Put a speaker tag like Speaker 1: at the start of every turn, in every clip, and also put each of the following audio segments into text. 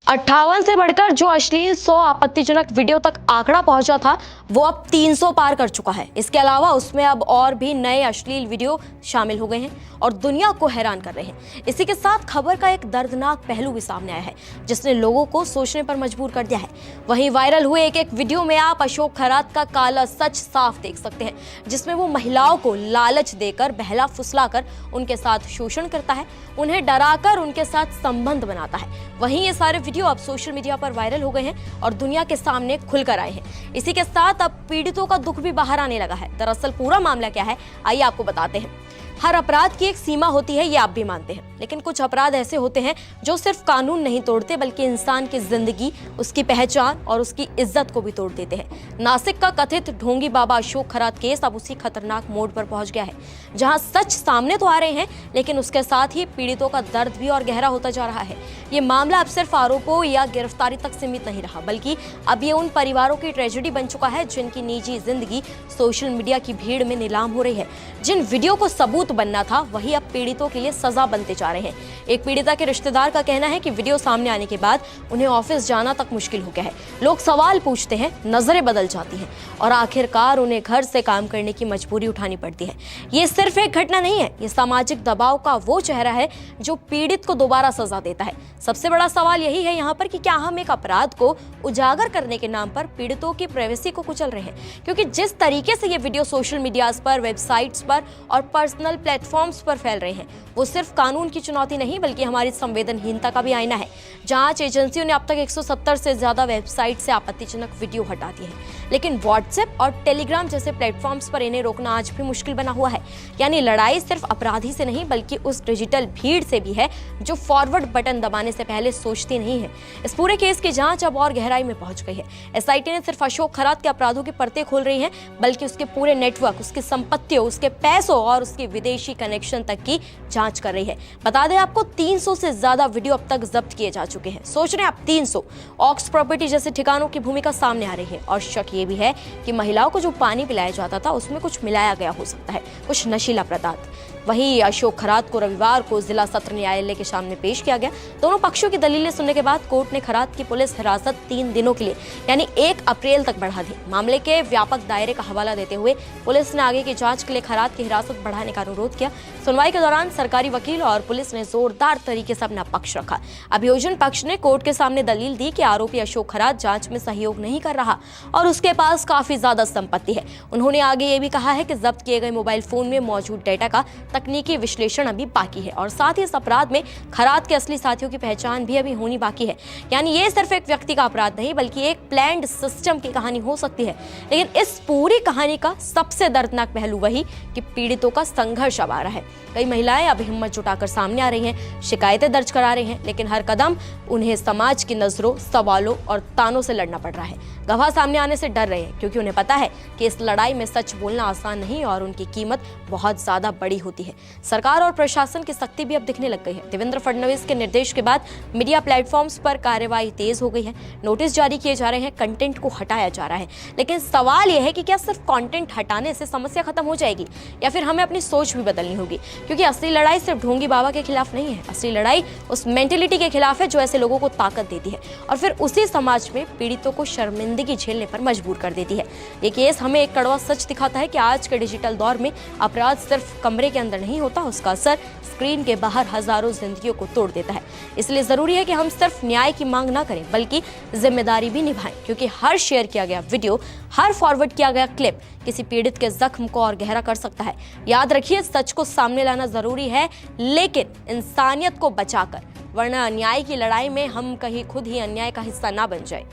Speaker 1: 58 से बढ़कर जो अश्लील 100 आपत्तिजनक वीडियो तक आंकड़ा पहुंचा था वो अब 300 पार कर चुका है। इसके अलावा उसमें अब और भी नए अश्लील वीडियो शामिल हो गए हैं और दुनिया को हैरान कर रहे हैं। इसी के साथ खबर का एक दर्दनाक पहलू भी सामने आया है जिसने लोगों को सोचने पर मजबूर कर दिया है। वहीं वायरल हुए एक वीडियो में आप अशोक खरात का काला सच साफ देख सकते हैं, जिसमें वो महिलाओं को लालच देकर बहला फुसलाकर उनके साथ शोषण करता है, उन्हें डराकर उनके साथ संबंध बनाता है। वहीं ये सारे वीडियो अब सोशल मीडिया पर वायरल हो गए हैं और दुनिया के सामने खुलकर आए हैं। इसी के साथ अब पीड़ितों का दुख भी बाहर आने लगा है। दरअसल पूरा मामला क्या है, आइए आपको बताते हैं। हर अपराध की एक सीमा होती है, ये आप भी मानते हैं, लेकिन कुछ अपराध ऐसे होते हैं जो सिर्फ कानून नहीं तोड़ते बल्कि इंसान की जिंदगी, उसकी पहचान और उसकी इज्जत को भी तोड़ देते हैं। नासिक का कथित ढोंगी बाबा अशोक खरात केस अब उसी खतरनाक मोड़ पर पहुंच गया है, जहां सच सामने तो आ रहे हैं लेकिन उसके साथ ही पीड़ितों का दर्द भी और गहरा होता जा रहा है। ये मामला अब सिर्फ आरोपों या गिरफ्तारी तक सीमित नहीं रहा, बल्कि अब ये उन परिवारों की ट्रेजेडी बन चुका है जिनकी निजी जिंदगी सोशल मीडिया की भीड़ में नीलाम हो रही है। जिन वीडियो को सबूत बनना था वही अब पीड़ितों के लिए सजा बनते जा रहे हैं। एक पीड़िता के रिश्तेदार का कहना है कि वीडियो सामने आने के बाद उन्हें ऑफिस जाना तक मुश्किल हो गया है। लोग सवाल पूछते हैं, नजरें बदल जाती हैं और आखिरकार उन्हें घर से काम करने की मजबूरी उठानी पड़ती है। ये सिर्फ एक घटना नहीं है, ये सामाजिक दबाव का वो चेहरा है जो पीड़ित को दोबारा सजा देता है। सबसे बड़ा सवाल यही है यहाँ पर कि क्या हम एक अपराध को उजागर करने के नाम पर पीड़ितों की प्राइवेसी को कुचल रहे हैं? क्योंकि जिस तरीके से ये वीडियो सोशल मीडिया पर, वेबसाइट्स पर और पर्सनल प्लेटफॉर्म्स पर फैल रहे हैं, वो सिर्फ कानून की चुनौती नहीं बल्कि हमारी संवेदनहीनता का भी आईना है। जांच एजेंसियों ने अब तक 170 से ज्यादा वेबसाइट से आपत्तिजनक वीडियो हटा दिए हैं, लेकिन व्हाट्सएप और टेलीग्राम जैसे प्लेटफॉर्म्स पर इन्हें रोकना आज भी मुश्किल बना हुआ है। यानी लड़ाई सिर्फ अपराधी से नहीं बल्कि उस डिजिटल भीड़ से भी है जो फॉरवर्ड बटन दबाने से पहले सोचती नहीं है। इस पूरे केस की जांच अब और गहराई में पहुंच गई है। एसआईटी ने सिर्फ अशोक खरात के अपराधों की परतें खोल रही है बल्कि उसके पूरे नेटवर्क, उसकी संपत्तियों, उसके पैसों और उसकी विदेशी कनेक्शन तक की जांच कर रही है। बता दें आपको 300 से ज्यादा वीडियो अब तक जब्त किए जा चुके हैं। सोच रहे हैं आप 300। ऑक्स प्रॉपर्टी जैसे ठिकानों की भूमिका सामने आ रही है और शक ये भी है कि महिलाओं को जो पानी पिलाया जाता था उसमें कुछ मिलाया गया हो सकता है, कुछ नशीला पदार्थ। वहीं अशोक खरात को रविवार को जिला सत्र न्यायालय के सामने पेश किया गया। दोनों पक्षों की दलीलें सुनने के बाद कोर्ट ने खरात की पुलिस हिरासत 3 दिनों के लिए यानी 1 अप्रैल तक बढ़ा दी। मामले के व्यापक दायरे का हवाला देते हुए पुलिस ने आगे की जांच के लिए खरात की हिरासत बढ़ाने का अनुरोध किया। सुनवाई के दौरान सरकारी वकील और पुलिस ने जोरदार तरीके से अपना पक्ष रखा। अभियोजन पक्ष ने कोर्ट के सामने दलील दी कि आरोपी अशोक खरात जांच में सहयोग नहीं कर रहा और उसके पास काफी ज्यादा संपत्ति है। उन्होंने आगे ये भी कहा है कि जब्त किए गए मोबाइल फोन में मौजूद डेटा का तकनीकी विश्लेषण अभी बाकी है और साथ ही इस अपराध में खरात के असली साथियों की पहचान भी अभी होनी बाकी है। यानी ये सिर्फ एक व्यक्ति का अपराध नहीं बल्कि एक प्लान्ड सिस्टम की कहानी हो सकती है। लेकिन इस पूरी कहानी का सबसे दर्दनाक पहलू वही कि पीड़ितों का संघर्ष अब आ रहा है। कई महिलाएं अब हिम्मत जुटाकर सामने आ रही हैं, शिकायतें दर्ज करा रही हैं, लेकिन हर कदम उन्हें समाज की नजरों, सवालों और तानों से लड़ना पड़ रहा है। गवाह सामने आने से डर रहे हैं क्योंकि उन्हें पता है कि इस लड़ाई में सच बोलना आसान नहीं और उनकी कीमत बहुत ज्यादा बड़ी होती है। सरकार और प्रशासन की सख्ती भी अब दिखने लग गई है। देवेंद्र फडणवीस के निर्देश के बाद मीडिया प्लेटफॉर्म्स पर कार्रवाई तेज हो गई है। नोटिस जारी किए जा रहे हैं, कंटेंट को हटाया जा रहा है। लेकिन सवाल यह है कि क्या सिर्फ कंटेंट हटाने से समस्या खत्म हो जाएगी या फिर हमें अपनी सोच भी बदलनी होगी? क्योंकि असली लड़ाई सिर्फ ढोंगी बाबा के खिलाफ नहीं है, असली लड़ाई उस मेंटेलिटी के खिलाफ है जो ऐसे लोगों को ताकत देती है और फिर उसी समाज में पीड़ितों को शर्मिंदगी झेलने पर मजबूर कर देती है। ये केस हमें एक कड़वा सच दिखाता है कि आज के डिजिटल दौर में अपराध सिर्फ कमरे के अंदर नहीं होता, उसका असर स्क्रीन के बाहर हजारों जिंदगियों को तोड़ देता है। इसलिए जरूरी है कि हम सिर्फ न्याय की मांग ना करें बल्कि जिम्मेदारी भी निभाएं, क्योंकि हर शेयर किया गया वीडियो, हर फॉरवर्ड किया गया क्लिप किसी पीड़ित के जख्म को और गहरा कर सकता है। याद रखिए, सच को सामने लाना जरूरी है लेकिन इंसानियत को बचाकर, वरना अन्याय की लड़ाई में हम कहीं खुद ही अन्याय का हिस्सा ना बन जाए।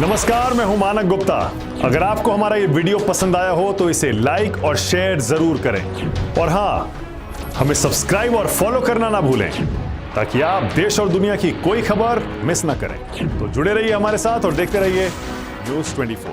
Speaker 2: नमस्कार, मैं हूं मानक गुप्ता। अगर आपको हमारा ये वीडियो पसंद आया हो तो इसे लाइक और शेयर जरूर करें और हाँ, हमें सब्सक्राइब और फॉलो करना ना भूलें ताकि आप देश और दुनिया की कोई खबर मिस ना करें। तो जुड़े रहिए हमारे साथ और देखते रहिए News 24।